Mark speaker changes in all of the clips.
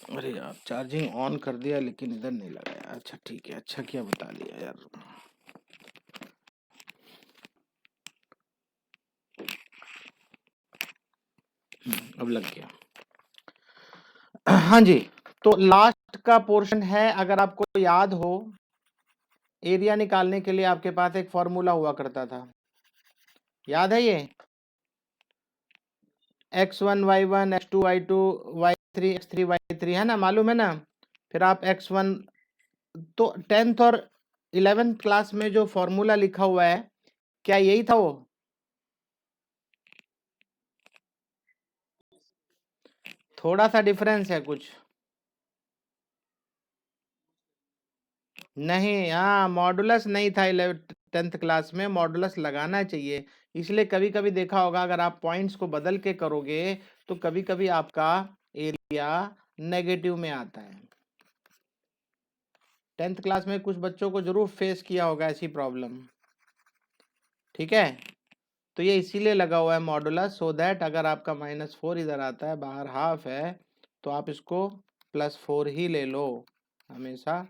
Speaker 1: अरे यार charging on कर दिया लेकिन इधर नहीं लगा यार। अच्छा ठीक है, अच्छा किया बता दिया यार। अब लग गया। हाँ जी, तो लास्ट का पोर्शन है, अगर आपको याद हो एरिया निकालने के लिए आपके पास एक फॉर्मूला हुआ करता था, याद है ये x1 y1 x2 y2 y3 x3 y3 है ना, मालूम है ना। फिर आप x1, तो 10th और 11th क्लास में जो फॉर्मूला लिखा हुआ है क्या यही था वो? थोड़ा सा डिफरेंस है कुछ नहीं। हाँ मॉडुलस नहीं था 10th क्लास में, मॉडुलस लगाना चाहिए। इसलिए कभी कभी देखा होगा अगर आप पॉइंट्स को बदल के करोगे तो कभी कभी आपका एरिया नेगेटिव में आता है। 10th क्लास में कुछ बच्चों को जरूर फेस किया होगा ऐसी प्रॉब्लम, ठीक है। तो ये इसीलिए लगा हुआ है मॉडुलस, सो दैट अगर आपका -4 इधर आता है, बाहर हाफ है, तो आप इसको +4 ही ले लो, हमेशा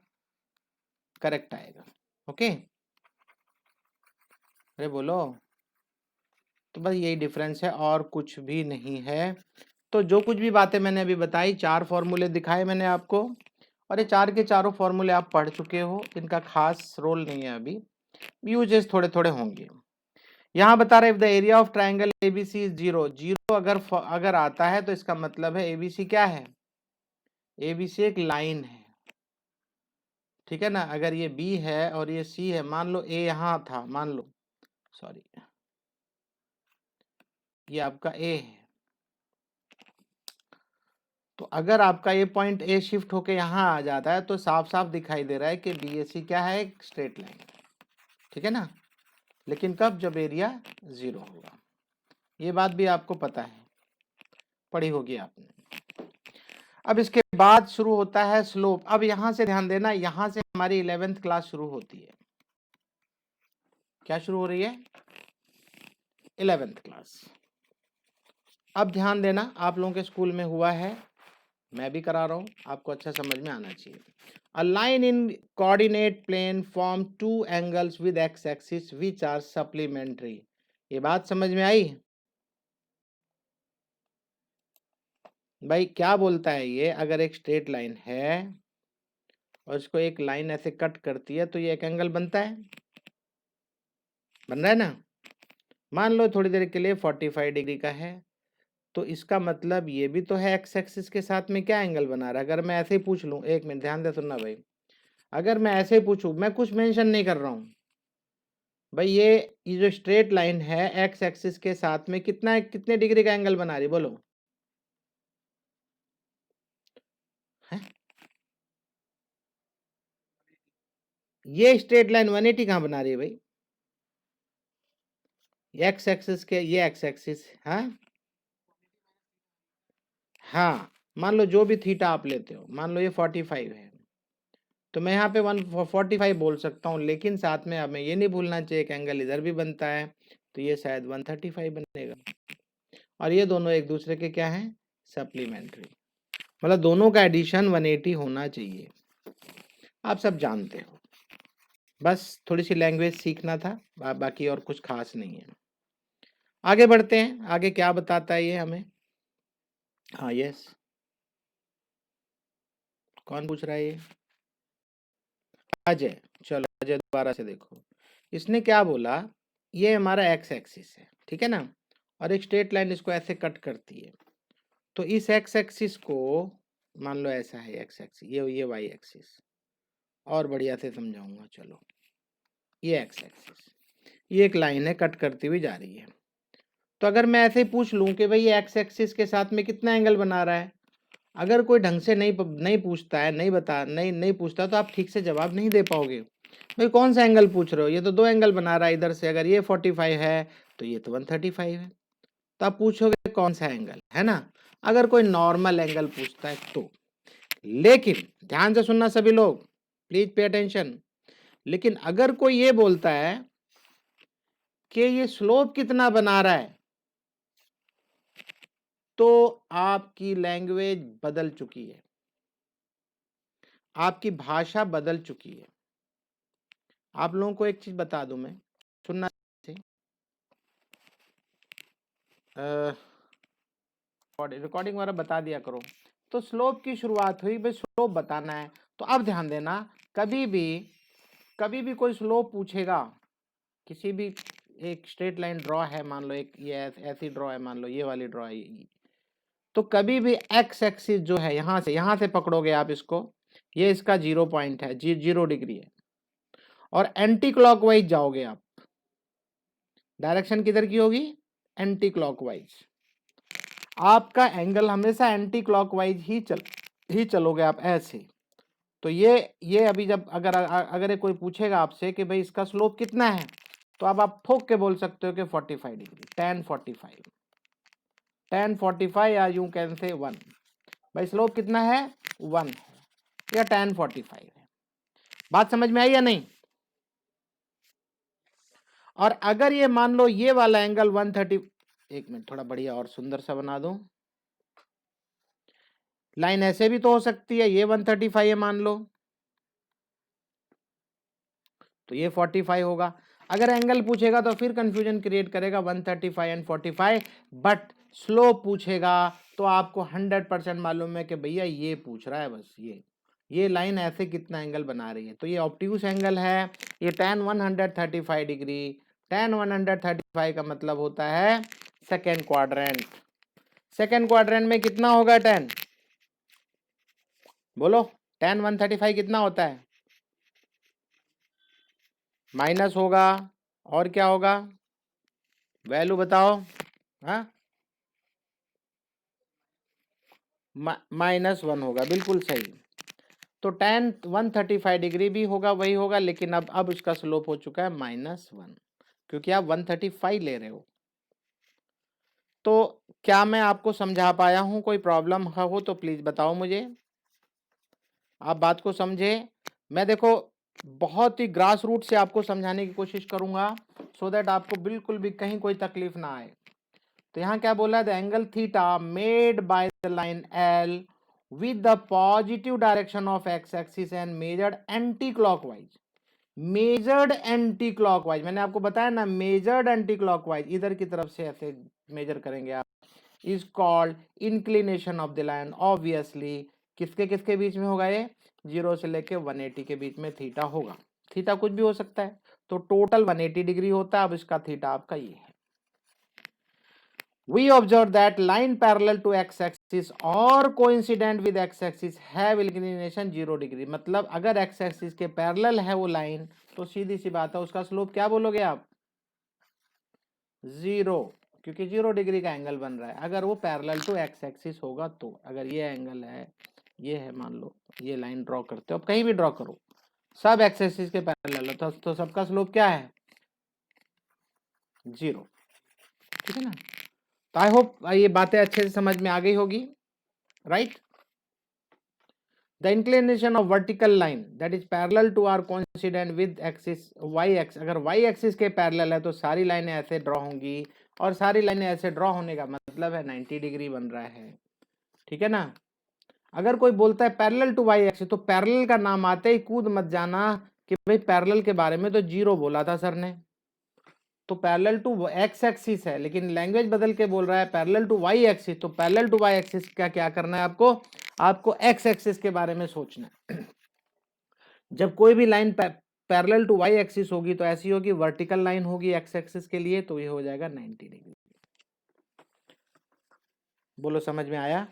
Speaker 1: करेक्ट आएगा। ओके, अरे बोलो। तो बस यही डिफरेंस है और कुछ भी नहीं है। तो जो कुछ भी बातें मैंने अभी बताई, 4 फॉर्मूले दिखाए मैंने आपको, और ये 4 के चारों फॉर्मूले आप पढ़ चुके हो, इनका खास रोल नहीं है अभी, यूजेस थोड़े थोड़े होंगे। यहाँ बता रहे the area of triangle ABC is 0। 0 अगर आता है तो इसका मतलब है एबीसी क्या है, एबीसी एक लाइन है, ठीक है ना। अगर ये बी है और ये सी है, मान लो ए यहाँ था, मान लो, सॉरी, ये आपका ए है, तो अगर आपका ये पॉइंट ए शिफ्ट होके यहाँ आ जाता है तो साफ साफ दिखाई दे रहा है कि बीएसी क्या है, एक स्ट्रेट लाइन, ठीक है ना। लेकिन कब, जब एरिया 0 होगा। ये बात भी आपको पता है, पढ़ी होगी आपने। अब इसके बाद शुरू होता है स्लोप। अब यहां से ध्यान देना, यहां से हमारी 11th क्लास शुरू होती है। क्या शुरू हो रही है? 11th class. अब ध्यान देना, आप लोगों के स्कूल में हुआ है, मैं भी करा रहा हूं, आपको अच्छा समझ में आना चाहिए। A line in coordinate plane form two angles with x-axis which are supplementary। ये बात समझ में आई भाई? क्या बोलता है ये, अगर एक स्ट्रेट लाइन है और इसको एक लाइन ऐसे कट करती है तो ये एक एंगल बनता है, बन रहा है ना। मान लो थोड़ी देर के लिए 45 डिग्री का है, तो इसका मतलब ये भी तो है एक्स एक्सिस के साथ में क्या एंगल बना रहा है। अगर मैं ऐसे ही पूछ लूं, एक मिनट ध्यान दे सुनना भाई, अगर मैं ऐसे ही पूछूं, मैं कुछ मेंशन नहीं कर रहा हूं भाई, ये जो स्ट्रेट लाइन है एक्स एक्सिस के साथ में कितने डिग्री का एंगल बना रही, बोलो है? ये स्ट्रेट लाइन 180 कहां बना रही है भाई? एक्स एक्सिस के, ये एक्स एक्सिस, हाँ हाँ, मान लो जो भी थीटा आप लेते हो, मान लो ये 45 है, तो मैं यहाँ पे 145 बोल सकता हूँ, लेकिन साथ में हमें ये नहीं भूलना चाहिए एक एंगल इधर भी बनता है, तो ये शायद 135 बनेगा। और ये दोनों एक दूसरे के क्या हैं, सप्लीमेंट्री, मतलब दोनों का एडिशन 180 होना चाहिए। आप सब जानते हो, बस थोड़ी सी लैंग्वेज सीखना था, बाकी और कुछ खास नहीं है। आगे बढ़ते हैं, आगे क्या बताता है ये हमें। हाँ यस, कौन पूछ रहा है ये? अजय। चलो अजय दोबारा से देखो, इसने क्या बोला, ये हमारा एक्स एक्सिस है, ठीक है ना, और एक स्ट्रेट लाइन इसको ऐसे कट करती है, तो इस एक्स एक्सिस को मान लो ऐसा है एक्स एक्सिस, ये वाई एक्सिस, और बढ़िया से समझाऊंगा, चलो ये एक्स एक्सिस, ये एक लाइन है कट करती हुई जा रही है। तो अगर मैं ऐसे ही पूछ लूं कि भाई ये एक्स एक्सिस के साथ में कितना एंगल बना रहा है, अगर कोई ढंग से नहीं पूछता है, नहीं पूछता, तो आप ठीक से जवाब नहीं दे पाओगे। भाई कौन सा एंगल पूछ रहे हो, ये तो 2 एंगल बना रहा है इधर से, अगर ये 45 है तो ये तो 135 है, तो आप पूछोगे कौन सा एंगल है ना, अगर कोई नॉर्मल एंगल पूछता है तो। लेकिन ध्यान से सुनना सभी लोग, प्लीज पे अटेंशन। लेकिन अगर कोई ये बोलता है कि ये स्लोप कितना बना रहा है, तो आपकी लैंग्वेज बदल चुकी है। आपकी भाषा बदल चुकी है। आप लोगों को एक चीज बता दूं मैं, सुनना रिकॉर्डिंग वाला बता दिया करो। तो स्लोप की शुरुआत हुई, भाई स्लोप बताना है। तो अब ध्यान देना, कभी भी कोई स्लोप पूछेगा, किसी भी एक स्ट्रेट लाइन ड्रॉ है, मान लो एक ये ऐसी ड्रॉ है, मान लो ये वाली ड्रॉ है, तो कभी भी एक्स एक्सिस जो है यहां से पकड़ोगे आप इसको, ये इसका 0 पॉइंट है, 0 डिग्री है, और एंटी क्लॉकवाइज जाओगे आप, डायरेक्शन किधर की होगी, एंटी क्लॉकवाइज। आपका एंगल हमेशा एंटी क्लॉकवाइज ही चलोगे आप ऐसे। तो ये अभी जब अगर कोई पूछेगा आपसे कि भाई इसका स्लोप कितना है, तो अब आप ठोक के बोल सकते हो कि 45 डिग्री, tan 45 या यूं कैन से 1। भाई स्लोप कितना है, 1 है या tan 45 है। बात समझ में आई या नहीं? और अगर ये मान लो ये वाला एंगल 130, एक मिनट थोड़ा बढ़िया और सुंदर सा बना दो, लाइन ऐसे भी तो हो सकती है, ये 135 है मान लो, तो ये 45 होगा। अगर एंगल पूछेगा तो फिर कंफ्यूजन क्रिएट करेगा 135 एंड 45, बट स्लोप पूछेगा तो आपको 100% मालूम है कि भैया ये पूछ रहा है बस, ये लाइन ऐसे कितना एंगल बना रही है। तो ये ऑब्ट्यूस एंगल है, ये tan 135 डिग्री। tan 135 का मतलब होता है सेकेंड क्वाड्रेंट। सेकेंड क्वाड्रेंट में कितना होगा tan, बोलो, tan 135 कितना होता है, माइनस होगा, और क्या होगा, वैल्यू बताओ, हाँ, -1 होगा, बिल्कुल सही। तो tan 135 डिग्री भी होगा, वही होगा, लेकिन अब उसका स्लोप हो चुका है -1, क्योंकि आप 135 ले रहे हो। तो क्या मैं आपको समझा पाया हूं? कोई प्रॉब्लम हो तो प्लीज बताओ मुझे, आप बात को समझे। मैं देखो बहुत ही ग्रास रूट से आपको समझाने की कोशिश करूंगा, सो दैट आपको बिल्कुल भी कहीं कोई तकलीफ ना आए। तो यहाँ क्या बोला, the angle theta made by the line L with the positive direction of x axis and measured anti clockwise. Measured anti clockwise, मैंने आपको बताया ना, मेजर्ड एंटी क्लॉकवाइज, इधर की तरफ से ऐसे मेजर करेंगे आप, is called inclination of the line. Obviously किसके किसके बीच में होगा ये, 0 से लेके 180 के बीच में थीटा होगा। थीटा कुछ भी हो सकता है, तो टोटल 180 डिग्री होता है। अब इसका थीटा आपका ये है। We observe that line parallel to x-axis or coincident with x-axis have inclination 0 degree. मतलब अगर x-axis के पैरेलल है वो लाइन, तो सीधी सी बात है उसका स्लोप क्या बोलोगे आप, 0, क्योंकि 0 डिग्री का एंगल बन रहा है। अगर वो पैरेलल टू x-axis होगा तो, अगर ये एंगल है, ये है, मान लो ये लाइन ड्रॉ करते हो, अब कहीं भी ड्रॉ करो, सब x-axis के पैरेलल है, तो सबका स्लोप क्या है, 0। ठीक है ना? तो आई होप ये बातें अच्छे से समझ में आ गई होगी, right? The inclination of vertical line that is parallel to or coincident with axis y axis, अगर y axis के पैरेलल है तो सारी लाइनें ऐसे ड्रॉ होंगी, और सारी लाइनें ऐसे ड्रॉ होने का मतलब है 90 डिग्री बन रहा है। ठीक है ना? अगर कोई बोलता है पैरेलल टू y एक्सिस, तो पैरेलल का नाम आते ही कूद मत जाना कि भाई पैरेलल के बारे में तो 0 बोला था सर ने, तो पैरेलल टू x एक्सिस है, लेकिन लैंग्वेज बदल के बोल रहा है पैरेलल टू y एक्सिस। तो पैरेलल टू y एक्सिस का क्या करना है आपको x एक्सिस के बारे में सोचना है। जब कोई भी line parallel to y axis होगी तो ऐसी होगी, वर्टिकल लाइन होगी x एक्सिस के लिए, तो ये हो जाएगा 90 डिग्री। बोलो समझ में आया?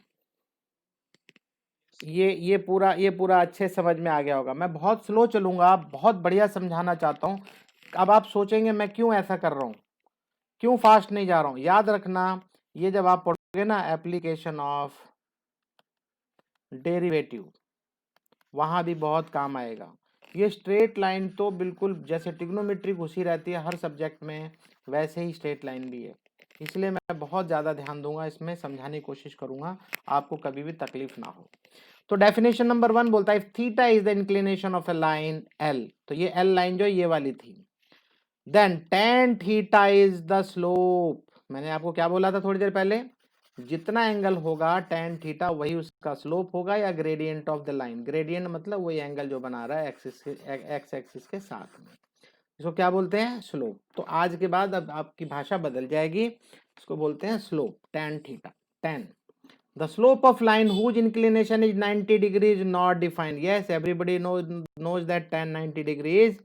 Speaker 1: ये पूरा अच्छे समझ में आ गया होगा। मैं बहुत स्लो चलूंगा, बहुत बढ़िया समझाना चाहता हूं। अब आप सोचेंगे मैं क्यों ऐसा कर रहा हूं, क्यों फास्ट नहीं जा रहा हूं। याद रखना, ये जब आप पढ़ोगे ना एप्लीकेशन ऑफ डेरिवेटिव, वहां भी बहुत काम आएगा। ये स्ट्रेट लाइन तो बिल्कुल जैसे ट्रिग्नोमेट्री घुसी रहती है हर सब्जेक्ट में, वैसे ही स्ट्रेट लाइन भी है। इसलिए मैं बहुत ज़्यादा ध्यान दूंगा इसमें, समझाने की कोशिश करूंगा, आपको कभी भी तकलीफ ना हो। तो डेफिनेशन नंबर 1 बोलता है, theta is the inclination of a line L, तो ये एल लाइन जो ये वाली थी, then tan theta is the slope. मैंने आपको क्या बोला था थोड़ी देर पहले, जितना एंगल होगा tan थीटा वही उसका स्लोप होगा या gradient of the line. Gradient मतलब वही एंगल जो बना रहा है एक्स एक्सिस के साथ में, इसको क्या बोलते हैं, स्लोप। तो आज के बाद अब आपकी भाषा बदल जाएगी, इसको बोलते हैं slope, tan theta. tan the slope of line whose inclination is 90 degree is not defined. Yes, everybody knows that tan 90 degree is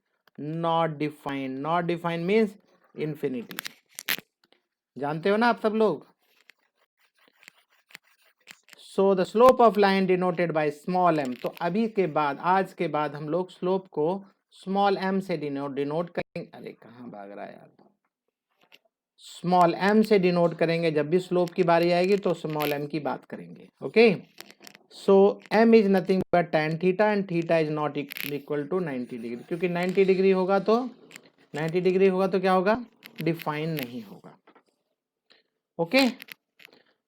Speaker 1: not defined. Not defined means infinity. जानते हो ना आप सब लोग। So the slope of line denoted by small m. तो अभी के बाद, आज के बाद हम लोग स्लोप को स्मॉल m से डिनोट करेंगे। अरे कहाँ भाग रहा है यार, स्मॉल m से डिनोट करेंगे। जब भी स्लोप की बारी आएगी तो स्मॉल m की बात करेंगे। Okay, so m is nothing but tan theta and theta is not equal to 90 degree, क्योंकि 90 डिग्री होगा तो 90 डिग्री होगा तो क्या होगा, डिफाइन नहीं होगा। Okay,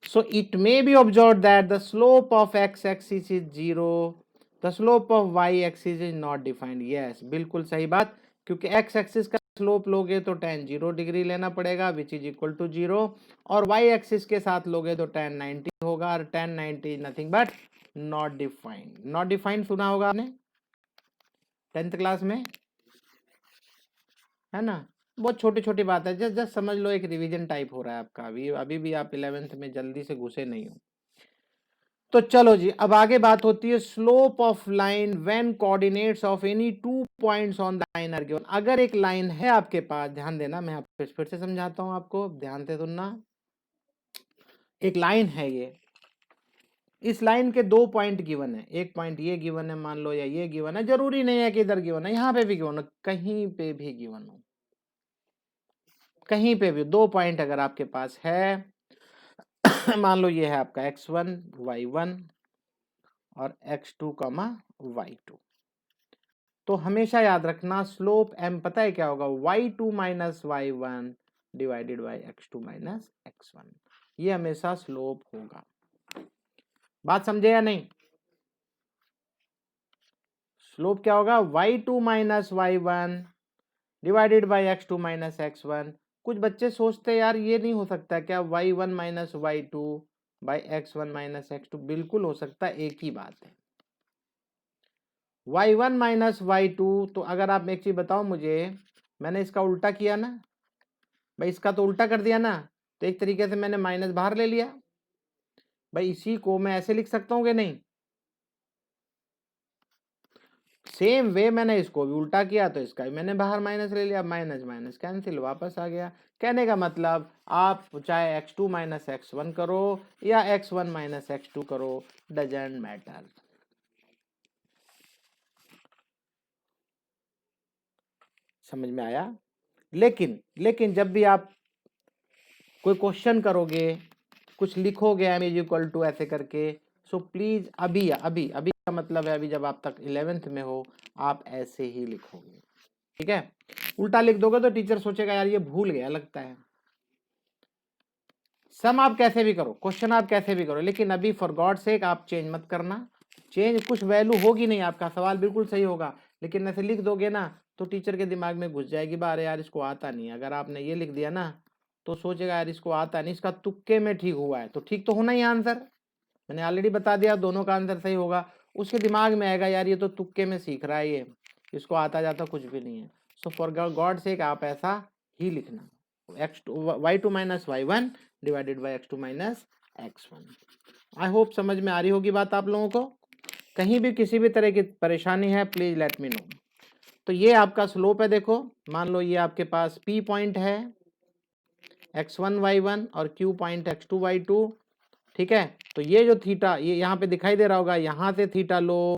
Speaker 1: so it may be observed that the slope of x axis is 0, the slope of y axis is not defined. Yes, बिल्कुल सही बात, क्योंकि x axis का स्लोप लोगे तो tan 0 डिग्री लेना पड़ेगा विच इज इक्वल टू 0, और y axis के साथ लोगे तो tan 90 होगा, और tan 90 is nothing but not defined. Not defined सुना होगा आपने 10th क्लास में, है ना। बहुत छोटी छोटी बात है, जस्ट जस्ट समझ लो, एक रिवीजन टाइप हो रहा है आपका। अभी भी आप 11th में जल्दी से घुसे नहीं हो। तो चलो जी, अब आगे बात होती है slope of line when coordinates of any 2 points on the line are given. अगर एक लाइन है आपके पास, ध्यान देना, मैं आपको फिर से समझाता हूं, आपको ध्यान से सुनना। एक लाइन है ये, इस लाइन के 2 पॉइंट गिवन है, एक पॉइंट ये गिवन है मान लो, या ये गिवन है, जरूरी नहीं है कि इधर गिवन है, यहां पे भी गिवन हो, कहीं पे भी गिवन हो, कहीं पे भी 2 पॉइंट अगर आपके पास है मान लो ये है आपका x1 y1 और x2 y2, तो हमेशा याद रखना स्लोप m पता है क्या होगा, y2 minus y1 divided by x2 minus x1, ये हमेशा स्लोप होगा। बात समझे या नहीं। स्लोप क्या होगा, y2 minus y1 divided by x2 minus x1। कुछ बच्चे सोचते यार ये नहीं हो सकता क्या, y1 minus y2 by x1 minus x2, बिल्कुल हो सकता है, एक ही बात है। y1 माइनस y2, तो अगर आप एक चीज बताओ मुझे, मैंने इसका उल्टा किया ना भाई, इसका तो उल्टा कर दिया ना, तो एक तरीके से मैंने माइनस बाहर ले लिया भाई, इसी को मैं ऐसे लिख सकता हूं कि नहीं। सेम वे मैंने इसको भी उल्टा किया तो इसका भी मैंने बाहर माइनस ले लिया, माइनस माइनस कैंसिल, वापस आ गया। कहने का मतलब आप चाहे x2 माइनस x1 करो या x1 माइनस x2 करो, डजेंट मैटर। समझ में आया। लेकिन जब भी आप कोई क्वेश्चन करोगे, कुछ लिखोगे m इज इक्वल टू ऐसे करके, सो प्लीज अभी अभी अभी का मतलब है अभी जब आप तक 11th में हो आप ऐसे ही लिखोगे, ठीक है। उल्टा लिख दोगे तो टीचर सोचेगा यार ये भूल गया लगता है। सम आप कैसे भी करो, क्वेश्चन आप कैसे भी करो, लेकिन अभी फॉर गॉड सेक आप चेंज मत करना। चेंज कुछ वैल्यू होगी नहीं, आपका सवाल बिल्कुल सही होगा, लेकिन ऐसे लिख दोगे ना तो टीचर के दिमाग में घुस जाएगी बात, यार इसको आता नहीं। अगर आपने ये लिख दिया ना तो सोचेगा यार इसको आता नहीं, इसका तुक्के में ठीक हुआ है, तो ठीक तो होना ही आंसर, मैंने ऑलरेडी बता दिया दोनों का आंसर सही होगा। उसके दिमाग में आएगा यार ये तो तुक्के में सीख रहा है, ये इसको आता जाता कुछ भी नहीं है। सो फॉर गॉड सेक आप ऐसा ही लिखना, y2 minus y1 divided by x2 minus x1। I hope समझ में आ रही होगी बात आप लोगों को। कहीं भी किसी भी तरह की परेशानी है प्लीज लेट मी नो। तो ये आपका स्लोप है, देखो मान लो ये आपके पास P पॉइंट है x1 y1 और Q पॉइंट x2 y2, ठीक है। तो ये जो थीटा ये यहाँ पे दिखाई दे रहा होगा, यहाँ से थीटा लो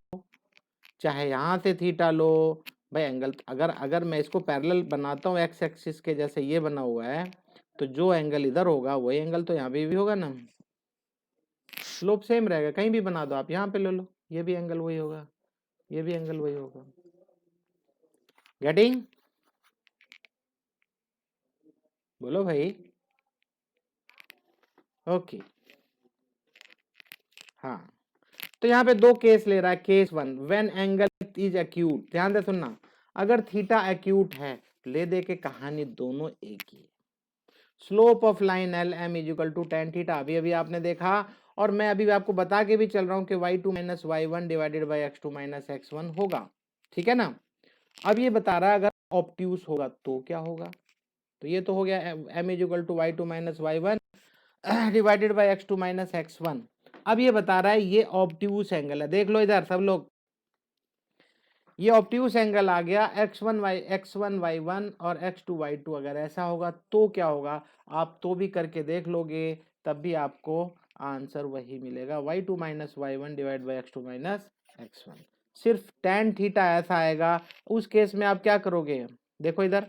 Speaker 1: चाहे यहाँ से थीटा लो भाई, एंगल अगर मैं इसको पैरेलल बनाता हूँ एक्स एक्सिस के जैसे ये बना हुआ है, तो जो एंगल इधर होगा वही एंगल तो यहाँ पे भी होगा ना, स्लोप सेम रहेगा। कहीं भी बना दो आप, यहाँ पे ले लो, ये भी एंगल वही होगा, ये भी एंगल वही होगा। गेटिंग, बोलो भाई। ओके, हाँ, तो यहाँ पे 2 केस ले रहा है। Case 1 when angle is acute, ध्यान से सुनना, अगर थीटा एक्यूट है ले दे के कहानी दोनों एक ही है। Slope of line L M is equal to tan theta. अभी अभी आपने देखा और मैं अभी आपको बता के भी चल रहा हूं कि y2 minus y1 divided by x2 minus x1 होगा, ठीक है ना। अब ये बता रहा है अगर ऑब्ट्यूस होगा तो क्या होगा, तो ये तो हो गया m is equal to y2 minus y1 divided by x2 minus x1। अब ये बता रहा है ये ऑब्ट्यूस एंगल है, देख लो इधर सब लोग, ये ऑब्ट्यूस एंगल आ गया x1 y1 और x2 y2। अगर ऐसा होगा तो क्या होगा, आप तो भी करके देख लोगे तब भी आपको आंसर वही मिलेगा, y2 minus y1 divide by x2 minus x1। सिर्फ tan थीटा ऐसा आएगा, उस केस में आप क्या करोगे, देखो इधर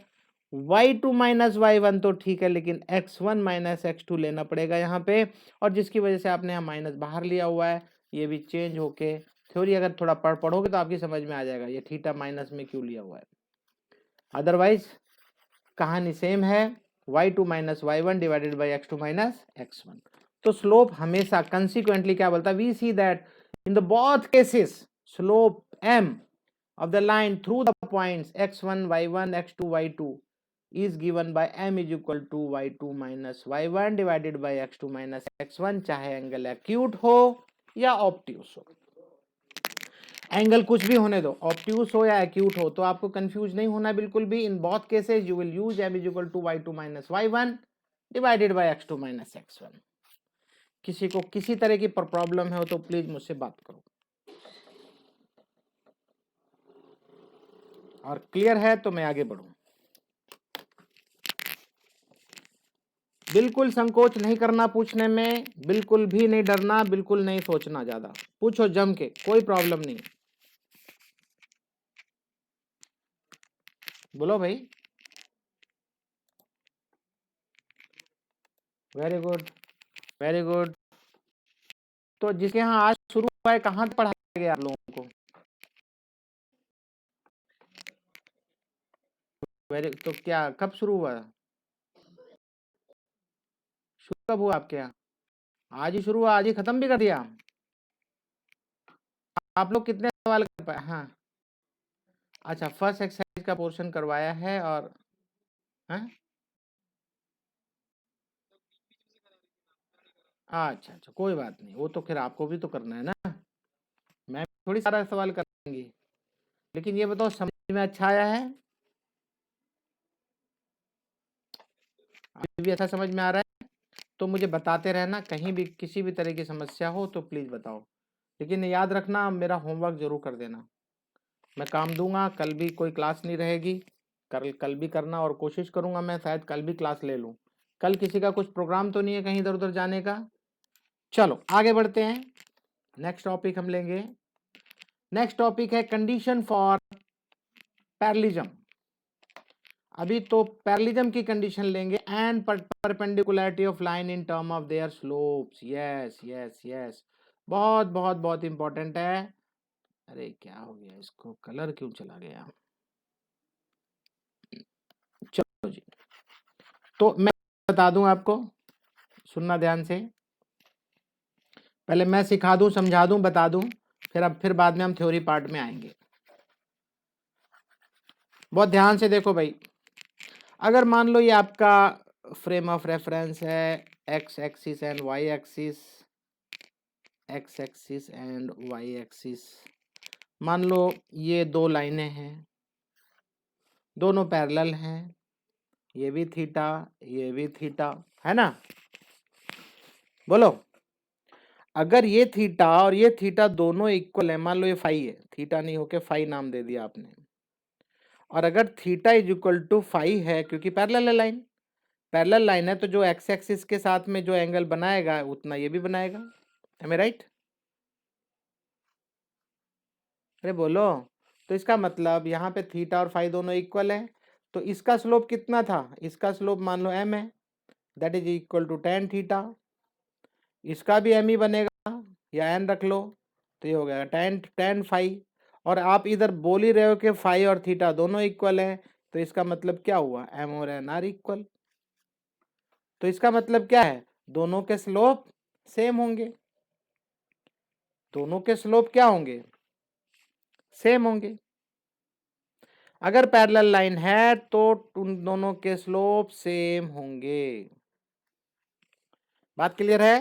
Speaker 1: y2 माइनस y1 तो ठीक है, लेकिन x1 माइनस x2 लेना पड़ेगा यहाँ पे, और जिसकी वजह से आपने यहाँ माइनस बाहर लिया हुआ है, ये भी चेंज होके थ्योरी अगर थोड़ा पढ़ोगे तो आपकी समझ में आ जाएगा ये थीटा माइनस में क्यों लिया हुआ है। अदरवाइज कहानी सेम है, y2 minus y1 divided by x2 minus x1। तो स्लोप हमेशा कंसिक्वेंटली क्या बोलता है, we see that in the both cases slope m of the line through the points x1 y1 x2 y2 is given by m is equal to y2 minus y1 divided by x2 minus x1, चाहे angle acute हो या obtuse हो, angle कुछ भी होने दो, obtuse हो या एक्यूट हो, तो आपको कंफ्यूज नहीं होना बिल्कुल भी। In both cases you will use m is equal to y2 minus y1 divided by x2 minus x1। किसी को किसी तरह की प्रॉब्लम है तो प्लीज मुझसे बात करो, और क्लियर है तो मैं आगे बढ़ूं। बिल्कुल संकोच नहीं करना पूछने में, बिल्कुल भी नहीं डरना, बिल्कुल नहीं सोचना ज्यादा, पूछो जम के, कोई प्रॉब्लम नहीं। बोलो भाई। Very good, very good. तो जिसके यहाँ आज शुरू हुआ है कहाँ पढ़ाया गया आप लोगों को, वेरी, तो क्या कब शुरू हुआ, शुरू कब हुआ आपके यहाँ, आज ही शुरू हुआ, आज ही खत्म भी कर दिया। आप लोग कितने सवाल कर पाए, हाँ अच्छा फर्स्ट एक्सरसाइज का पोर्शन करवाया है, और हाँ अच्छा अच्छा कोई बात नहीं, वो तो फिर आपको भी तो करना है ना, मैं थोड़ी सारा सवाल करूंगी। लेकिन ये बताओ समझ में अच्छा आया है, अभी भी अच्छा समझ में आ रहा है, तो मुझे बताते रहना, कहीं भी किसी भी तरह की समस्या हो तो प्लीज बताओ। लेकिन याद रखना मेरा होमवर्क जरूर कर देना, मैं काम दूंगा, कल भी कोई क्लास नहीं रहेगी, कल भी करना, और कोशिश करूंगा मैं शायद कल भी क्लास ले लूं। कल किसी का कुछ प्रोग्राम तो नहीं है कहीं इधर उधर जाने का। चलो आगे बढ़ते हैं, नेक्स्ट टॉपिक हम लेंगे। नेक्स्ट टॉपिक है कंडीशन फॉर पैरेललिज्म। अभी तो पैरेललिज्म की कंडीशन लेंगे, and perpendicularity of line in term of their slopes. Yes yes yes, बहुत बहुत बहुत इंपॉर्टेंट है। अरे क्या हो गया, इसको कलर क्यों चला गया, चलो जी। तो मैं बता दूं आपको, सुनना ध्यान से, पहले मैं सिखा दूं, समझा दूं, बता दूं, फिर बाद में हम थ्योरी पार्ट में आएंगे। बहुत ध्यान से देखो भाई, अगर मान लो ये आपका फ्रेम ऑफ रेफरेंस है, X axis and Y axis, X axis and Y axis, मान लो ये दो लाइनें हैं, दोनों पैरेलल हैं, ये भी थीटा ये भी थीटा, है ना। बोलो, अगर ये थीटा और ये थीटा दोनों इक्वल है, मान लो ये फाई है, थीटा नहीं होके फाई नाम दे दिया आपने, और अगर theta is equal to phi है, क्योंकि पैरेलल है लाइन, पैरेलल लाइन है, तो जो एक्स एक्सिस के साथ में जो एंगल बनाएगा उतना ये भी बनाएगा, एम आई राइट। अरे बोलो, तो इसका मतलब यहाँ पे थीटा और फाई दोनों इक्वल है, तो इसका स्लोप कितना था, इसका स्लोप मान लो एम है, that is equal to tan theta, इसका भी एम ही बनेगा, या एन रख लो, तो ये हो गया टेन टेन फाई, और आप इधर बोल ही रहे हो कि फाई और थीटा दोनों इक्वल हैं, तो इसका मतलब क्या हुआ, एम और एन आर इक्वल। तो इसका मतलब क्या है, दोनों के स्लोप सेम होंगे, दोनों के स्लोप क्या होंगे, सेम होंगे। अगर पैरेलल लाइन है तो उन दोनों के स्लोप सेम होंगे। बात क्लियर है?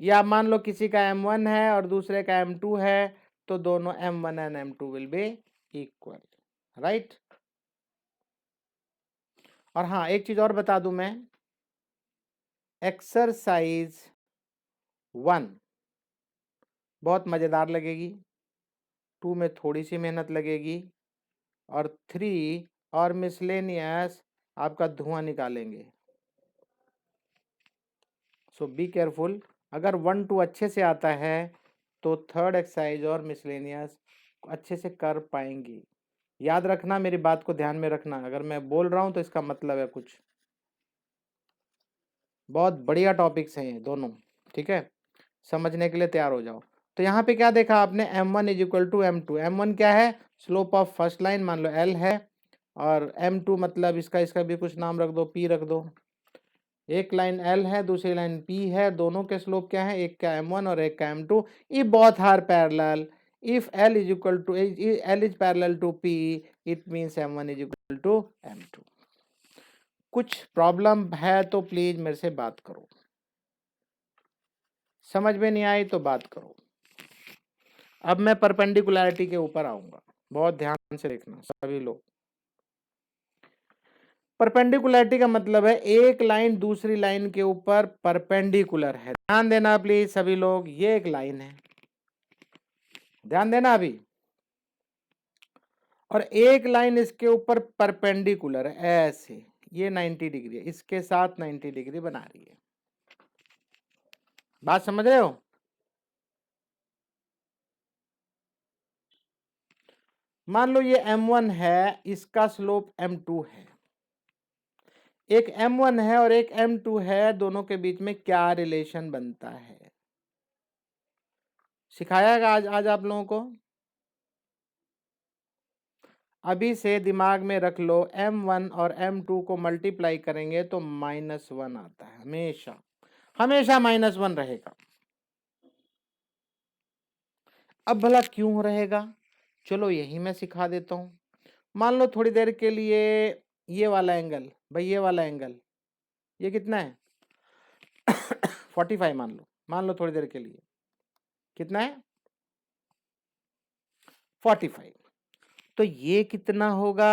Speaker 1: या मान लो किसी का m1 है और दूसरे का m2 है, तो दोनों m1 and m2 will be equal, right. और हाँ, एक चीज और बता दूं मैं, एक्सरसाइज 1 बहुत मजेदार लगेगी, 2 में थोड़ी सी मेहनत लगेगी, और 3 और मिसलेनियस आपका धुआं निकालेंगे। सो बी केयरफुल, अगर 1 2 अच्छे से आता है तो थर्ड एक्सरसाइज और मिसलेनियस अच्छे से कर पाएंगी। याद रखना, मेरी बात को ध्यान में रखना, अगर मैं बोल रहा हूं तो इसका मतलब है कुछ। बहुत बढ़िया टॉपिक्स हैं ये दोनों, ठीक है, समझने के लिए तैयार हो जाओ। तो यहाँ पे क्या देखा आपने, m1 is equal to m2। m1 क्या है, स्लोप ऑफ फर्स्ट लाइन, मान लो l है, और m2 मतलब इसका भी कुछ नाम रख दो, p रख दो। एक लाइन l है, दूसरी लाइन p है, दोनों के स्लोप क्या है, एक का m1 और एक का m2। If both are parallel, if l is equal to l is parallel to p, it means m1 is equal to m2। कुछ प्रॉब्लम है तो प्लीज मेरे से बात करो, समझ में नहीं आई तो बात करो। अब मैं परपेंडिकुलरिटी के ऊपर आऊंगा, बहुत ध्यान से देखना सभी लोग। परपेंडिकुलरिटी का मतलब है एक लाइन दूसरी लाइन के ऊपर परपेंडिकुलर है। ध्यान देना प्लीज सभी लोग, ये एक लाइन है, ध्यान देना अभी, और एक लाइन इसके ऊपर परपेंडिकुलर है ऐसे, ये 90 डिग्री है, इसके साथ 90 डिग्री बना रही है। बात समझ रहे हो? मान लो ये m1 है, इसका स्लोप m2 है, एक m1 है और एक m2 है, दोनों के बीच में क्या रिलेशन बनता है, सिखाया आज आप लोगों को। अभी से दिमाग में रख लो, m1 और m2 को मल्टीप्लाई करेंगे तो -1 आता है, हमेशा हमेशा -1 रहेगा। अब भला क्यों रहेगा, चलो यही मैं सिखा देता हूं। मान लो थोड़ी देर के लिए ये वाला एंगल, भाई ये वाला एंगल, ये कितना है 45 मान लो थोड़ी देर के लिए कितना है 45। तो ये कितना होगा,